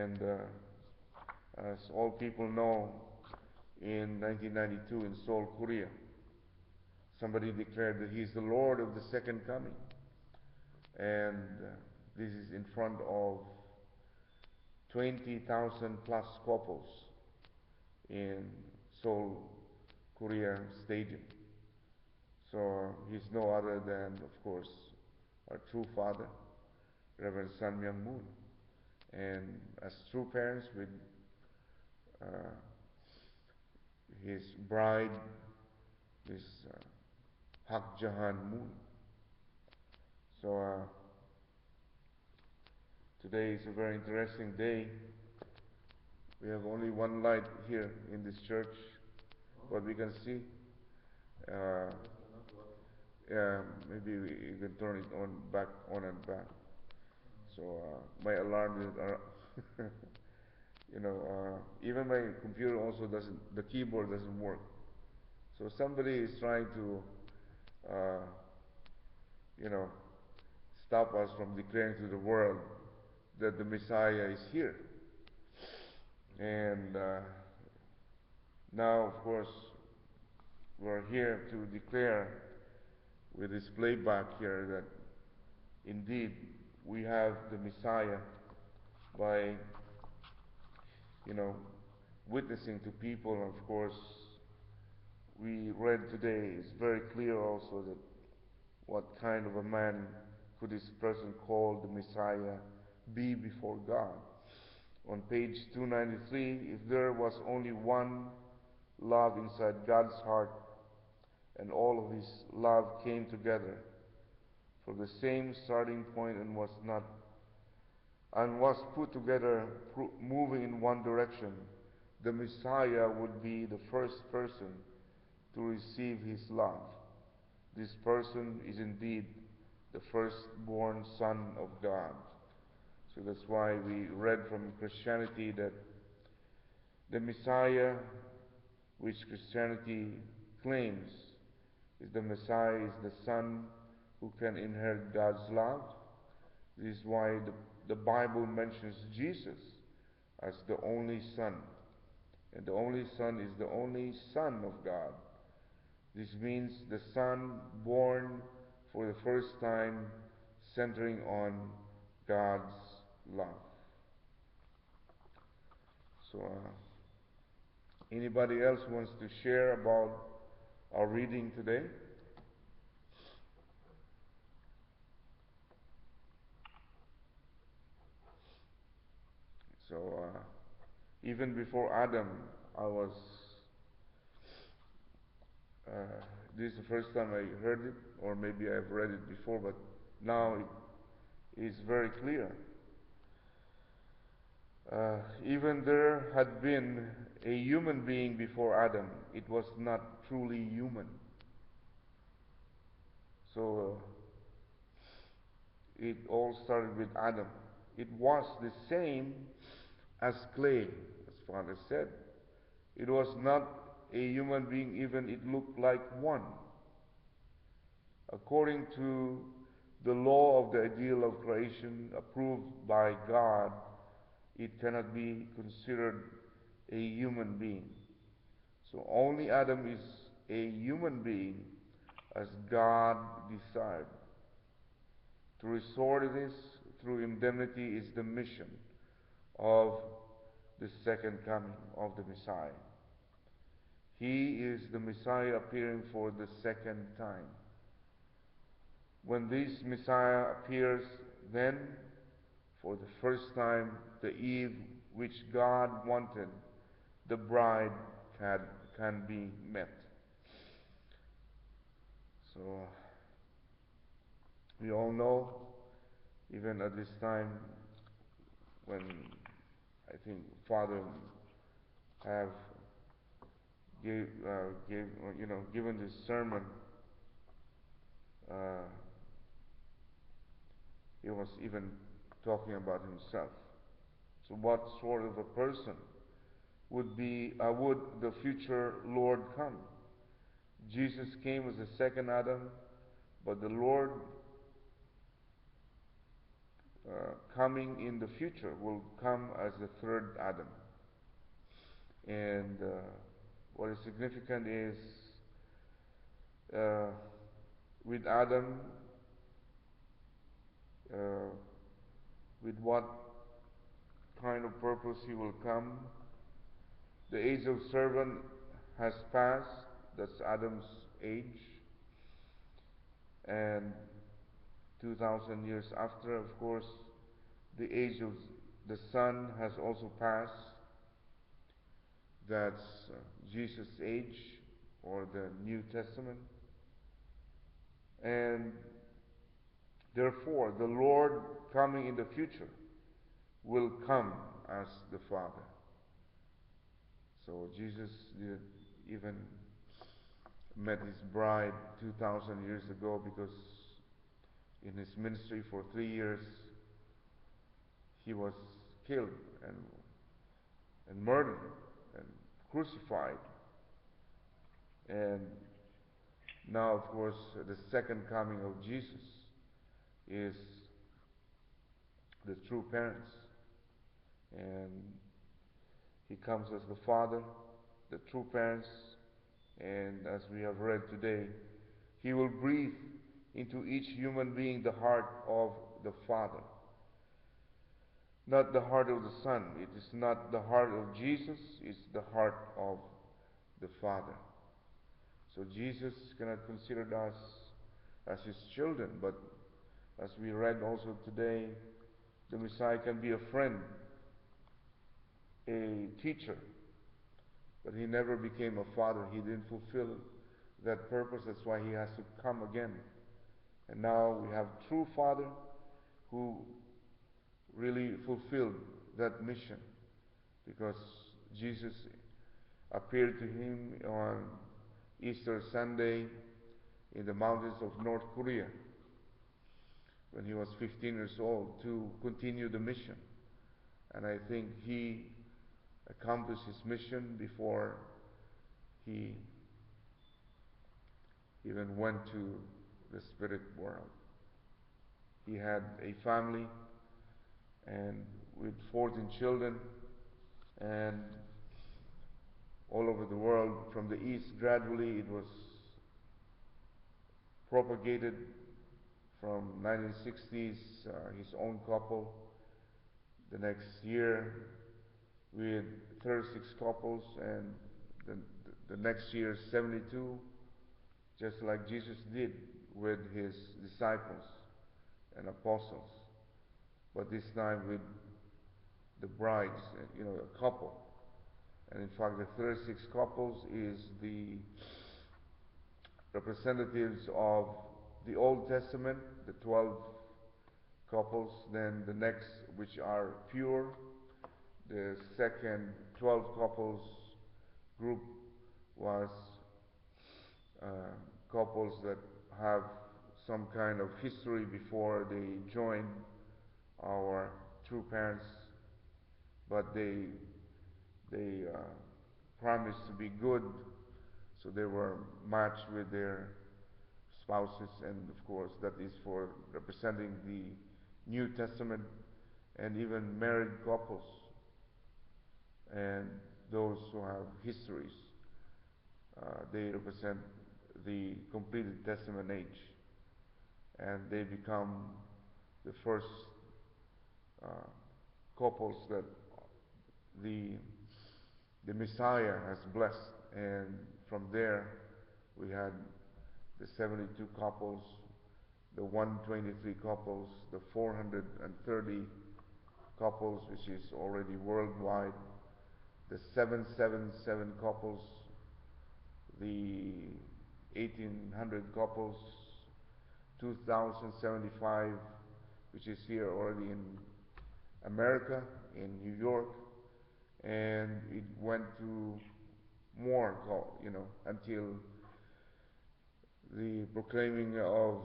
And as all people know, in 1992 in Seoul, Korea, somebody declared that He's the Lord of the second coming. And this is in front of 20,000 plus couples in Seoul, Korea Stadium. So He's no other than, of course, our true Father, Reverend Sun Myung Moon. And as true parents with uh, His bride, Miss Hak Jahan Moon. So today is a very interesting day. We have only one light here in this church, what we can see. Yeah, maybe you can turn it on and back. So my alarm is, even my computer also doesn't, the keyboard doesn't work. So somebody is trying to, uh, you know, stop us from declaring to the world that the Messiah is here. And now, of course, we're here to declare with this playback here that indeed we have the Messiah by, witnessing to people. And of course, we read today, it's very clear also that what kind of a man could this person called the Messiah be before God. On page 293, if there was only one love inside God's heart, and all of His love came together for the same starting point and was put together, moving in one direction, the Messiah would be the first person to receive His love. This person is indeed the firstborn Son of God. So that's why we read from Christianity that the Messiah, which Christianity claims is the Messiah, is the Son who can inherit God's love. This is why the Bible mentions Jesus as the only Son. And the only Son is the only Son of God. This means the Son born for the first time, centering on God's love. So, anybody else wants to share about our reading today? So, even before Adam, uh, this is the first time I heard it, or maybe I've read it before, but now it is very clear. Even there had been a human being before Adam, it was not truly human. So it all started with Adam. It was the same as clay, as Father said. It was not a human being, even it looked like one. According to the law of the ideal of creation approved by God, it cannot be considered a human being. So only Adam is a human being as God desired. To restore this through indemnity is the mission of the second coming of the Messiah. He is the Messiah appearing for the second time. When this Messiah appears, then for the first time, the Eve which God wanted, the bride can be met. So we all know, even at this time, when I think Father have given this sermon, he was even talking about himself. So what sort of a person would the future Lord come? Jesus came as the second Adam, but the Lord coming in the future will come as the third Adam. And what is significant is uh, with Adam, uh, with what kind of purpose he will come. The age of servant has passed, that's Adam's age, and 2,000 years after, of course, the age of the Son has also passed, that's Jesus' age, or the New Testament, and therefore the Lord coming in the future will come as the Father. So Jesus did even met his bride 2,000 years ago, because in his ministry for 3 years he was killed and murdered and crucified. And now, of course, the second coming of Jesus is the true parents. And he comes as the Father, the true parents, and as we have read today, he will breathe into each human being the heart of the Father. Not the heart of the Son. It is not the heart of Jesus, it's the heart of the Father. So Jesus cannot consider us as his children, but as we read also today, the Messiah can be a friend, a teacher, but he never became a father. He didn't fulfill that purpose. That's why he has to come again. And now we have true Father who really fulfilled that mission, because Jesus appeared to him on Easter Sunday in the mountains of North Korea when he was 15 years old to continue the mission. And I think he accomplished his mission before he even went to the spirit world. He had a family and with 14 children, and all over the world. From the east, gradually it was propagated. From 1960s, his own couple. The next year with 36 couples, and the next year 72, just like Jesus did with his disciples and apostles, but this time with the brides, a couple. And in fact, the 36 couples is the representatives of the Old Testament, the 12 couples. Then the next, which are pure, the second 12 couples group was couples that have some kind of history before they joined our true parents, but they promised to be good, so they were matched with their spouses, and of course that is for representing the New Testament. And even married couples and those who have histories, they represent the completed Testament age, and they become the first couples that the Messiah has blessed. And from there we had the 72 couples, the 123 couples, the 430 couples, which is already worldwide, the 777 couples, the 1800 couples, 2075, which is here already in America, in New York, and it went to more, until the proclaiming of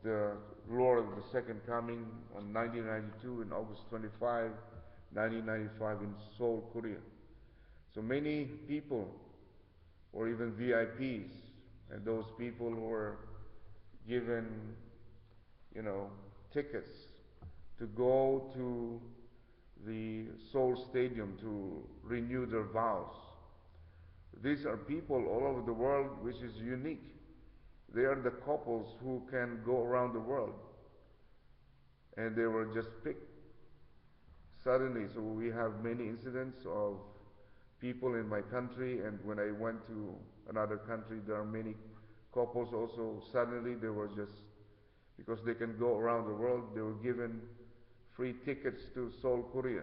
the Lord of the Second Coming on 1992 in August 25, 1995 in Seoul, Korea. So many people, or even VIPs, and those people who were given, tickets to go to the Seoul Stadium to renew their vows. These are people all over the world, which is unique. They are the couples who can go around the world, and they were just picked suddenly. So we have many incidents of people in my country, and when I went to another country, there are many couples also. Suddenly, they were just, because they can go around the world, they were given free tickets to Seoul, Korea,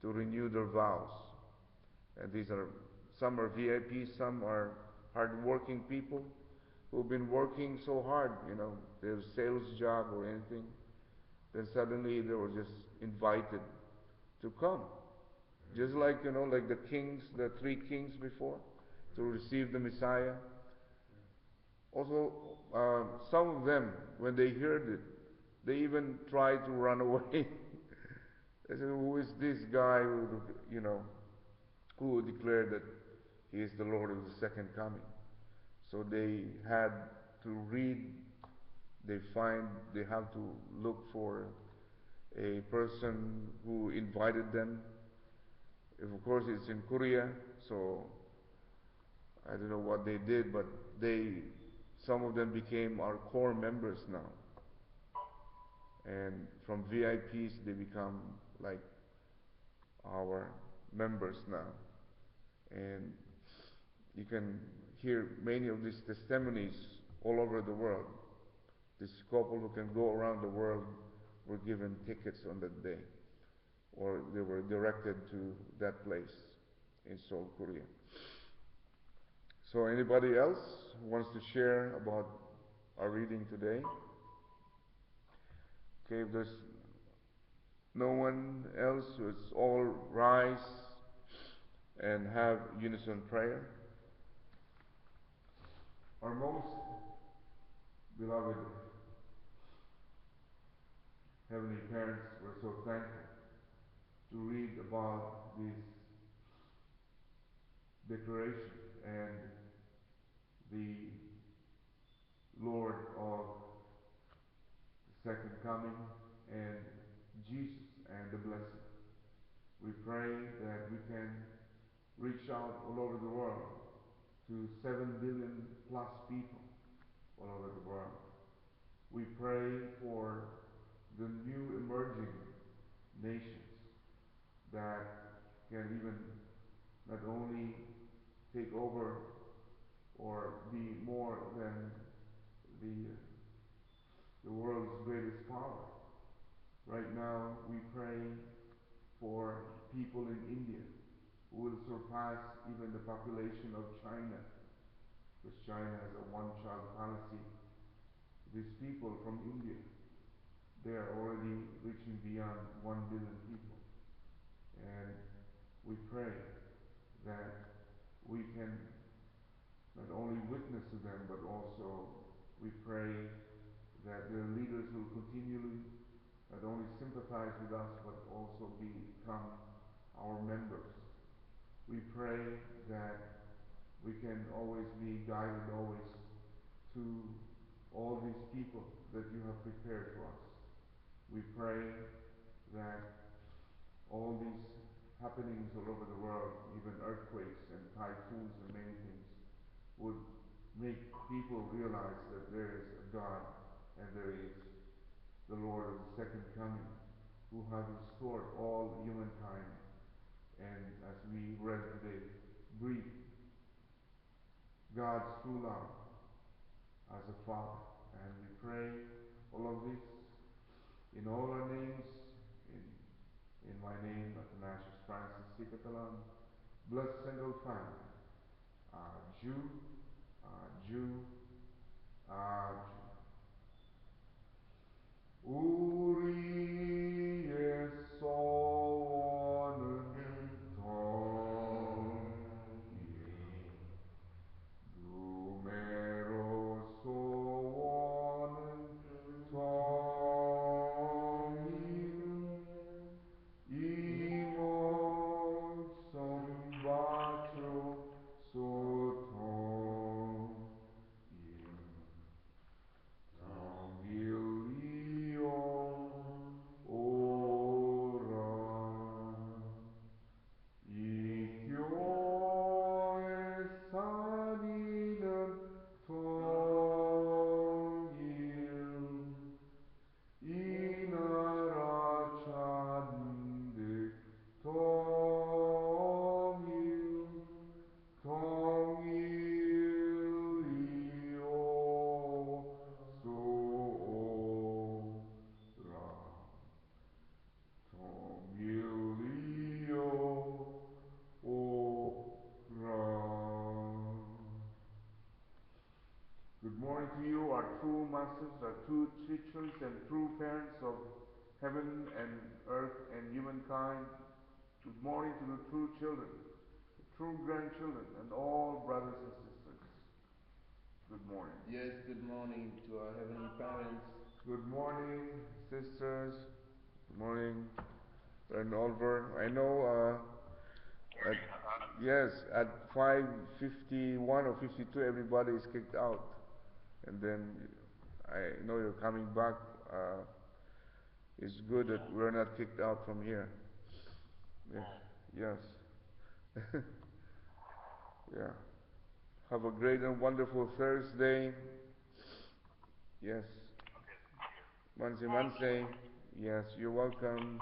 to renew their vows. And these are, some are VIPs, some are hard-working people who've been working so hard, their sales job or anything. Then suddenly they were just invited to come. Just like, like the kings, the three kings before, to receive the Messiah. Also, some of them, when they heard it, they even tried to run away. They said, "Who is this guy who declared that he is the Lord of the second coming?" So they had to read, they have to look for a person who invited them. If, of course, it's in Korea, so I don't know what they did, but some of them became our core members now. And from VIPs, they become like our members now. And you can hear many of these testimonies all over the world. This couple who can go around the world were given tickets on that day, or they were directed to that place in Seoul, Korea. So anybody else who wants to share about our reading today? Okay, if there's no one else, let's all rise and have unison prayer. Our most beloved Heavenly Parents, we're so thankful to read about this declaration and the Lord of the second coming and Jesus and the blessing. We pray that we can reach out all over the world to 7 billion plus people all over the world. We pray for the new emerging nations that can even not only take over or be more than the world's greatest power. Right now, we pray for people in India who will surpass even the population of China, because China has a one-child policy. These people from India, they are already reaching beyond 1 billion people. And we pray that we can not only witness to them, but also we pray that their leaders will continually not only sympathize with us, but also become our members. We pray that we can always be guided always to all these people that you have prepared for us. We pray that all these happenings all over the world, even earthquakes and typhoons and many things, would make people realize that there is a God and there is the Lord of the second coming, who has restored all humankind, and as we read today, breathe God's true love as a Father. And we pray all of this in all our names, in my name, Athanasius Francis C. Catalan, blessed single family, Jew, Jew, Jew. Uri esonen tongi, numerosonen tongi, imod sombatio sotongi. parents of heaven and earth and humankind. Good morning to the true children, the true grandchildren, and all brothers and sisters. Good morning. Yes, good morning to our heavenly parents. Good morning, sisters. Good morning, Brother Oliver. I know, yes, at 5:51 or 52, everybody is kicked out, and then I know you're coming back. It's good that we're not kicked out from here. Yeah. Yes. Yeah. Have a great and wonderful Thursday. Yes. Manse Manse. Yes, you're welcome.